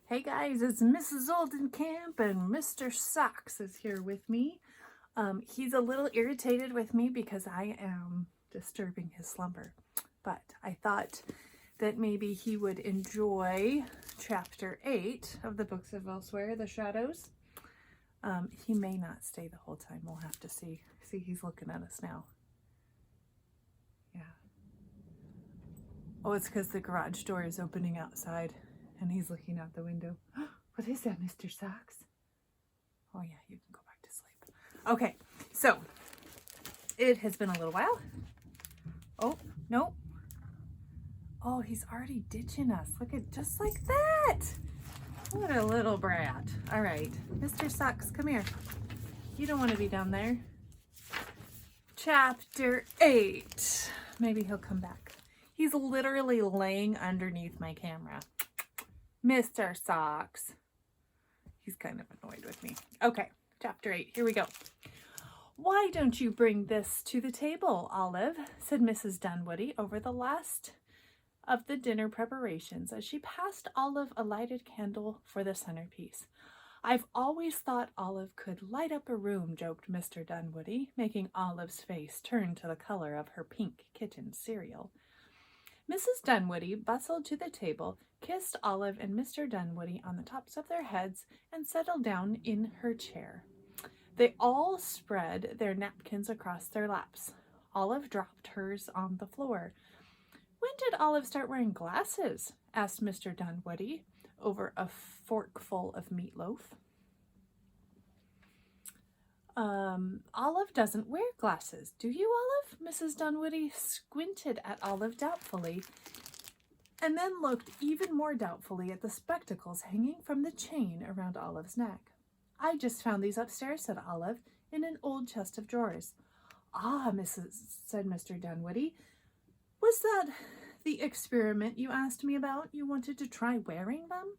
Hey guys, it's Mrs. Oldenkamp and Mr. Socks is here with me. He's a little irritated with me because I am disturbing his slumber, but I thought that maybe he would enjoy chapter 8 of the Books of Elsewhere, The Shadows. He may not stay the whole time. We'll have to see. See, he's looking at us now. Yeah. Oh, it's because the garage door is opening outside and he's looking out the window. What is that, Mr. Socks? Oh yeah, you can go back to sleep. Okay, so it has been a little while. Oh, no. Oh, he's already ditching us. Look at, just like that. What a little brat. All right, Mr. Socks, come here. You don't want to be down there. Chapter 8. Maybe he'll come back. He's literally laying underneath my camera. Mr. Socks. He's kind of annoyed with me. Okay, chapter 8. Here we go. "Why don't you bring this to the table, Olive?" said Mrs. Dunwoodie over the last of the dinner preparations as she passed Olive a lighted candle for the centerpiece. "I've always thought Olive could light up a room," joked Mr. Dunwoodie, making Olive's face turn to the color of her pink kitten cereal. Mrs. Dunwoodie bustled to the table, kissed Olive and Mr. Dunwoodie on the tops of their heads, and settled down in her chair. They all spread their napkins across their laps. Olive dropped hers on the floor. "When did Olive start wearing glasses?" asked Mr. Dunwoodie over a forkful of meatloaf. Olive doesn't wear glasses, do you, Olive?" Mrs. Dunwoodie squinted at Olive doubtfully and then looked even more doubtfully at the spectacles hanging from the chain around Olive's neck. "I just found these upstairs," said Olive, "in an old chest of drawers." "Ah, said Mr. Dunwoodie. "Was that the experiment you asked me about? You wanted to try wearing them?"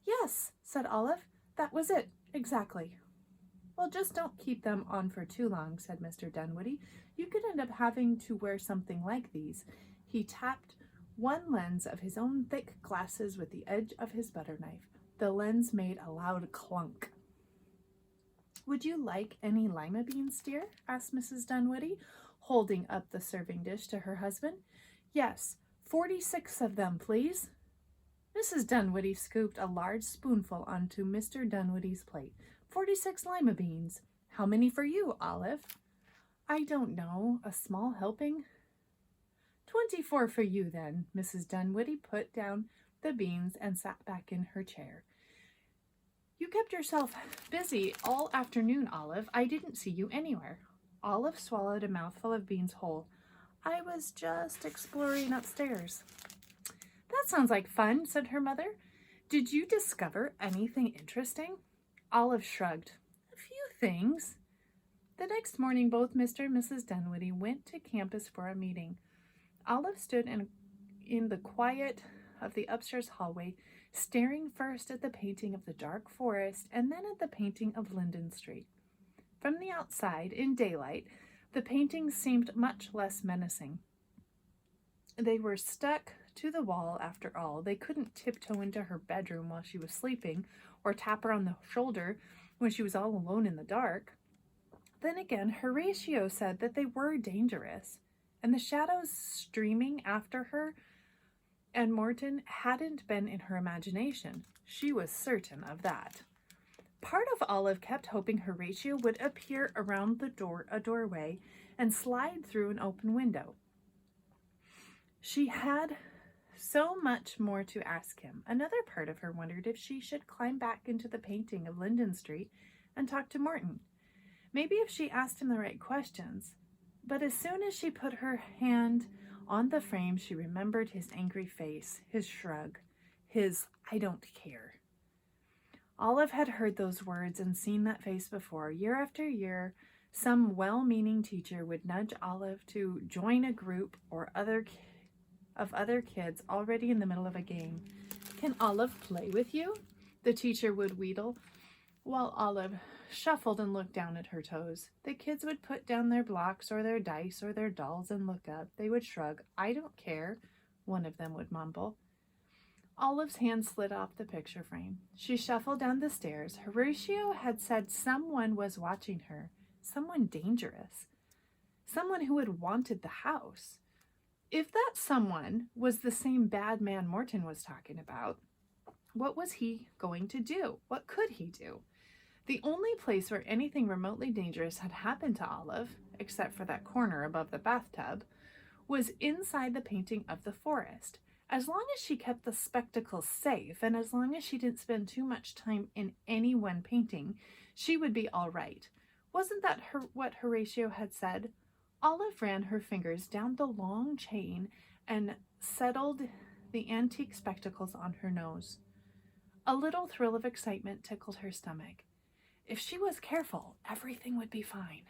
"Yes," said Olive. "That was it, exactly." "Well, just don't keep them on for too long," said Mr. Dunwoodie. "You could end up having to wear something like these." He tapped one lens of his own thick glasses with the edge of his butter knife. The lens made a loud clunk. "Would you like any lima beans, dear?" asked Mrs. Dunwoodie, holding up the serving dish to her husband. "Yes, 46 of them, please." Mrs. Dunwoodie scooped a large spoonful onto Mr. Dunwoodie's plate. 46 lima beans. "How many for you, Olive?" "I don't know. A small helping." 24 for you, then." Mrs. Dunwoodie put down the beans and sat back in her chair. "You kept yourself busy all afternoon, Olive. I didn't see you anywhere." Olive swallowed a mouthful of beans whole. "I was just exploring upstairs." "That sounds like fun," said her mother. "Did you discover anything interesting?" Olive shrugged. "A few things." The next morning, both Mr. and Mrs. Dunwoodie went to campus for a meeting. Olive stood in the quiet of the upstairs hallway, staring first at the painting of the dark forest and then at the painting of Linden Street. From the outside, in daylight, the paintings seemed much less menacing. They were stuck to the wall after all. They couldn't tiptoe into her bedroom while she was sleeping or tap her on the shoulder when she was all alone in the dark. Then again, Horatio said that they were dangerous, and the shadows streaming after her and Morton hadn't been in her imagination. She was certain of that. Part of Olive kept hoping Horatio would appear around a doorway and slide through an open window. She had so much more to ask him. Another part of her wondered if she should climb back into the painting of Linden Street and talk to Morton. Maybe if she asked him the right questions. But as soon as she put her hand on the frame, she remembered his angry face, his shrug, his "I don't care." Olive had heard those words and seen that face before. Year after year, some well-meaning teacher would nudge Olive to join a group or other kids already in the middle of a game. "Can Olive play with you?" the teacher would wheedle, while Olive shuffled and looked down at her toes. The kids would put down their blocks or their dice or their dolls and look up. They would shrug. "I don't care," one of them would mumble. Olive's hand slid off the picture frame. She shuffled down the stairs. Horatio had said someone was watching her, someone dangerous, someone who had wanted the house. If that someone was the same bad man Morton was talking about, what was he going to do? What could he do? The only place where anything remotely dangerous had happened to Olive, except for that corner above the bathtub, was inside the painting of the forest. As long as she kept the spectacles safe, and as long as she didn't spend too much time in any one painting, she would be all right. Wasn't that what Horatio had said? Olive ran her fingers down the long chain and settled the antique spectacles on her nose. A little thrill of excitement tickled her stomach. If she was careful, everything would be fine.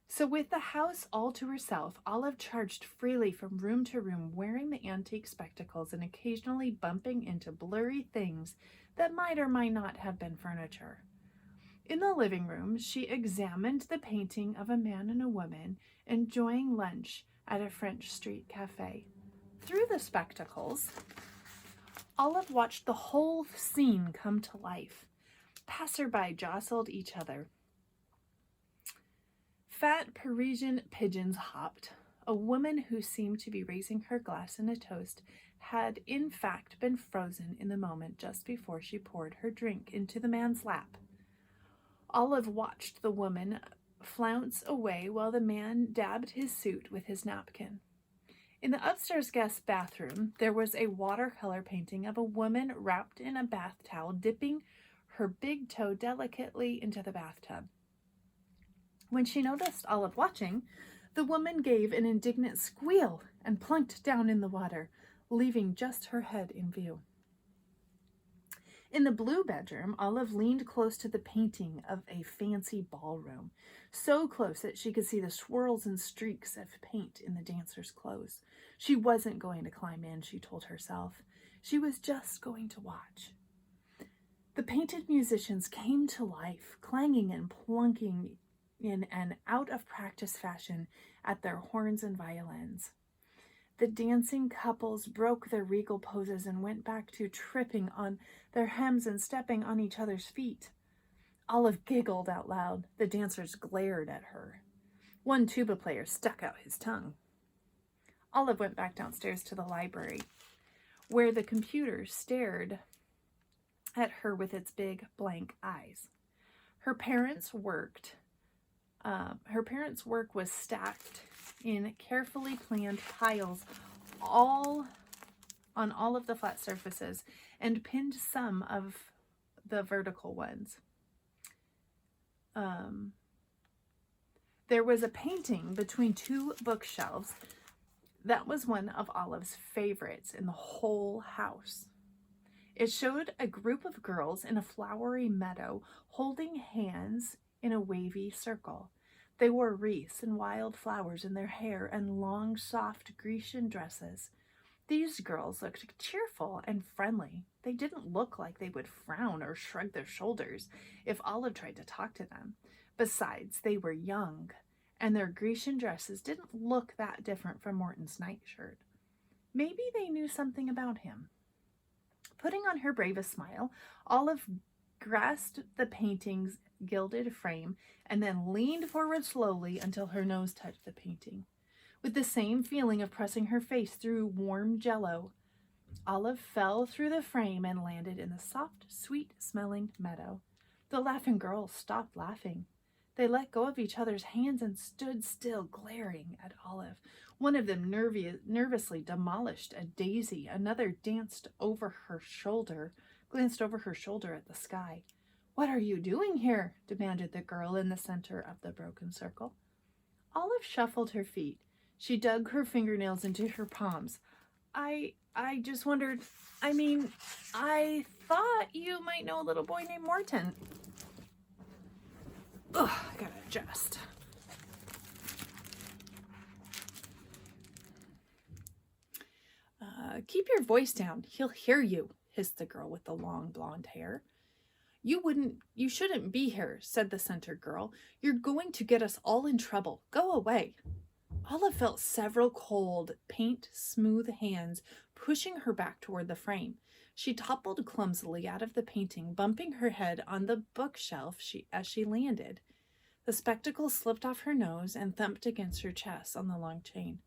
So with the house all to herself, Olive charged freely from room to room, wearing the antique spectacles and occasionally bumping into blurry things that might or might not have been furniture. In the living room, she examined the painting of a man and a woman enjoying lunch at a French street cafe. Through the spectacles, Olive watched the whole scene come to life. Passerby jostled each other. Fat Parisian pigeons hopped. A woman who seemed to be raising her glass in a toast had in fact been frozen in the moment just before she poured her drink into the man's lap. Olive watched the woman flounce away while the man dabbed his suit with his napkin. In the upstairs guest bathroom, there was a watercolor painting of a woman wrapped in a bath towel, dipping her big toe delicately into the bathtub. When she noticed Olive watching, the woman gave an indignant squeal and plunked down in the water, leaving just her head in view. In the blue bedroom, Olive leaned close to the painting of a fancy ballroom, so close that she could see the swirls and streaks of paint in the dancers' clothes. She wasn't going to climb in, she told herself. She was just going to watch. The painted musicians came to life, clanging and plunking in an out-of-practice fashion at their horns and violins. The dancing couples broke their regal poses and went back to tripping on their hems and stepping on each other's feet. Olive giggled out loud. The dancers glared at her. One tuba player stuck out his tongue. Olive went back downstairs to the library, where the computer stared at her with its big blank eyes. Her parents' work was stacked in carefully planned piles on all of the flat surfaces and pinned some of the vertical ones. There was a painting between two bookshelves that was one of Olive's favorites in the whole house. It showed a group of girls in a flowery meadow holding hands in a wavy circle. They wore wreaths and wild flowers in their hair and long, soft Grecian dresses. These girls looked cheerful and friendly. They didn't look like they would frown or shrug their shoulders if Olive tried to talk to them. Besides, they were young, and their Grecian dresses didn't look that different from Morton's nightshirt. Maybe they knew something about him. Putting on her bravest smile, Olive grasped the painting's gilded frame and then leaned forward slowly until her nose touched the painting. With the same feeling of pressing her face through warm jello, Olive fell through the frame and landed in the soft, sweet-smelling meadow. The laughing girls stopped laughing. They let go of each other's hands and stood still, glaring at Olive. One of them nervously demolished a daisy. Another glanced over her shoulder at the sky. "What are you doing here?" demanded the girl in the center of the broken circle. Olive shuffled her feet. She dug her fingernails into her palms. I just wondered, I thought you might know a little boy named Morton. Ugh, I gotta adjust. Keep your voice down. He'll hear you, hissed the girl with the long blonde hair. You shouldn't be here, said the center girl. You're going to get us all in trouble. Go away. Olive felt several cold, paint-smooth hands pushing her back toward the frame. She toppled clumsily out of the painting, bumping her head on the bookshelf as she landed. The spectacles slipped off her nose and thumped against her chest on the long chain.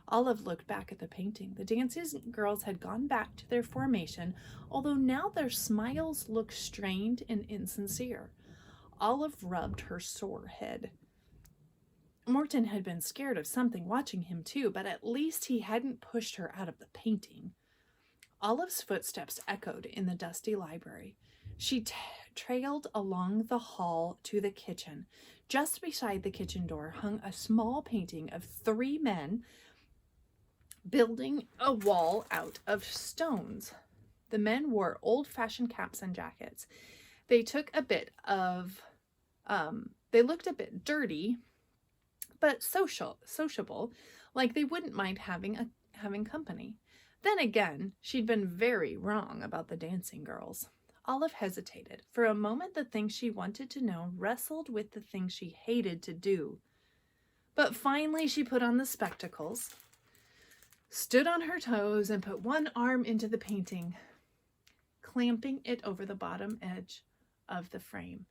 Olive looked back at the painting. The dancing girls had gone back to their formation, although now their smiles looked strained and insincere. Olive rubbed her sore head. Morton had been scared of something watching him too, but at least he hadn't pushed her out of the painting. Olive's footsteps echoed in the dusty library. She trailed along the hall to the kitchen. Just beside the kitchen door hung a small painting of 3 men building a wall out of stones. The men wore old-fashioned caps and jackets. They looked a bit dirty, but sociable, like they wouldn't mind having company. Then again, she'd been very wrong about the dancing girls. Olive hesitated. For a moment, the thing she wanted to know wrestled with the thing she hated to do. But finally, she put on the spectacles, stood on her toes, and put one arm into the painting, clamping it over the bottom edge of the frame.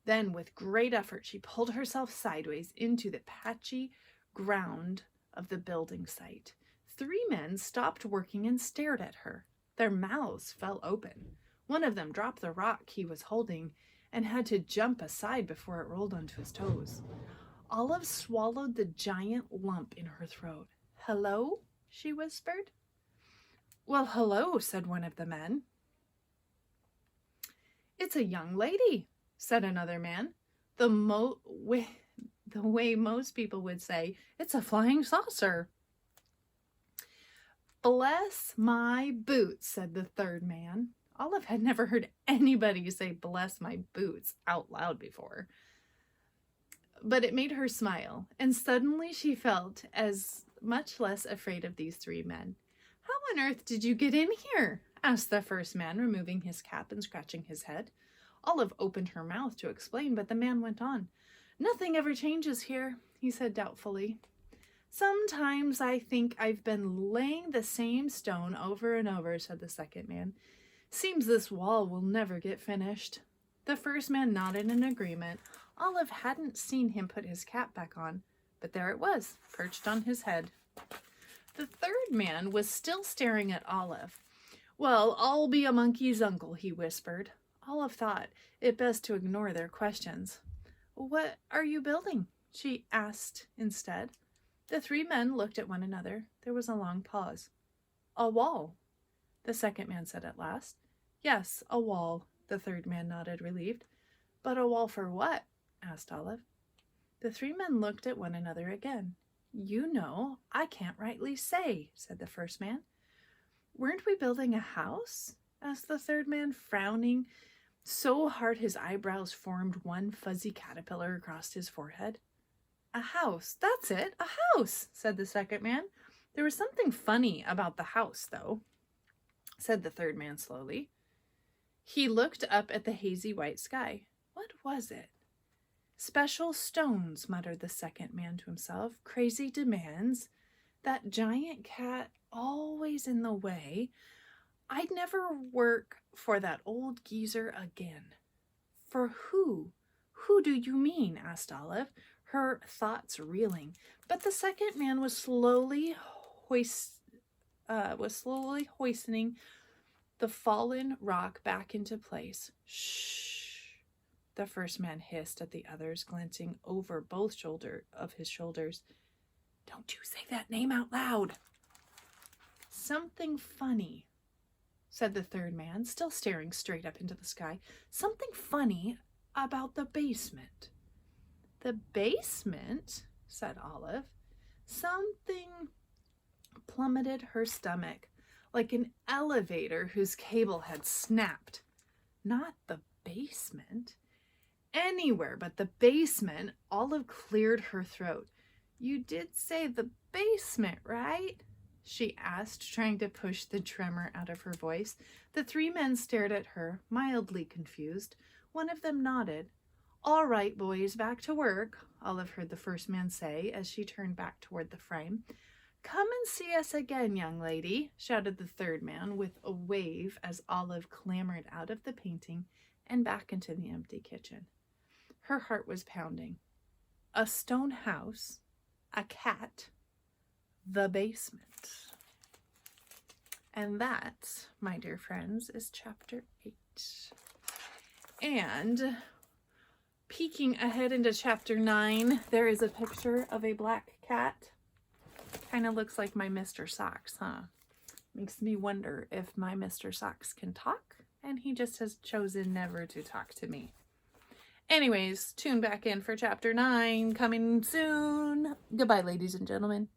Then, with great effort, she pulled herself sideways into the patchy ground of the building site. 3 men stopped working and stared at her. Their mouths fell open. One of them dropped the rock he was holding and had to jump aside before it rolled onto his toes. Olive swallowed the giant lump in her throat. "Hello?" she whispered. "Well, hello," said one of the men. "It's a young lady," said another man. The way most people would say, "It's a flying saucer." "Bless my boots," said the third man. Olive had never heard anybody say "bless my boots" out loud before. But it made her smile, and suddenly she felt as much less afraid of these 3 men. "How on earth did you get in here?" asked the first man, removing his cap and scratching his head. Olive opened her mouth to explain, but the man went on. "Nothing ever changes here," he said doubtfully. "Sometimes I think I've been laying the same stone over and over," said the second man. "Seems this wall will never get finished." The first man nodded in agreement. Olive hadn't seen him put his cap back on, but there it was, perched on his head. The third man was still staring at Olive. "Well, I'll be a monkey's uncle," he whispered. Olive thought it best to ignore their questions. "What are you building?" she asked instead. The 3 men looked at one another. There was a long pause. "A wall," the second man said at last. "Yes, a wall," the third man nodded, relieved. "But a wall for what?" asked Olive. The 3 men looked at one another again. "You know, I can't rightly say," said the first man. "Weren't we building a house?" asked the third man, frowning so hard his eyebrows formed one fuzzy caterpillar across his forehead. "A house, that's it, a house," said the second man. "There was something funny about the house, though," said the third man slowly. He looked up at the hazy white sky. What was it? "Special stones," muttered the second man to himself. "Crazy demands. That giant cat always in the way. I'd never work for that old geezer again." "For who? Who do you mean?" asked Olive, her thoughts reeling. But the second man was slowly hoisting the fallen rock back into place. "Shh," the first man hissed at the others, glancing over both of his shoulders. "Don't you say that name out loud." "Something funny," said the third man, still staring straight up into the sky. "Something funny about the basement." "The basement?" said Olive. Something plummeted her stomach, like an elevator whose cable had snapped. Not the basement. Anywhere but the basement. Olive cleared her throat. "You did say the basement, right?" she asked, trying to push the tremor out of her voice. The 3 men stared at her, mildly confused. One of them nodded. "All right, boys, back to work," Olive heard the first man say as she turned back toward the frame. "Come and see us again, young lady," shouted the third man with a wave as Olive clambered out of the painting and back into the empty kitchen. Her heart was pounding. A stone house, a cat, the basement. And that, my dear friends, is chapter 8. And peeking ahead into chapter 9, there is a picture of a black cat. Kind of looks like my Mr. Socks, huh? Makes me wonder if my Mr. Socks can talk, and he just has chosen never to talk to me. Anyways, tune back in for chapter 9 coming soon. Goodbye, ladies and gentlemen.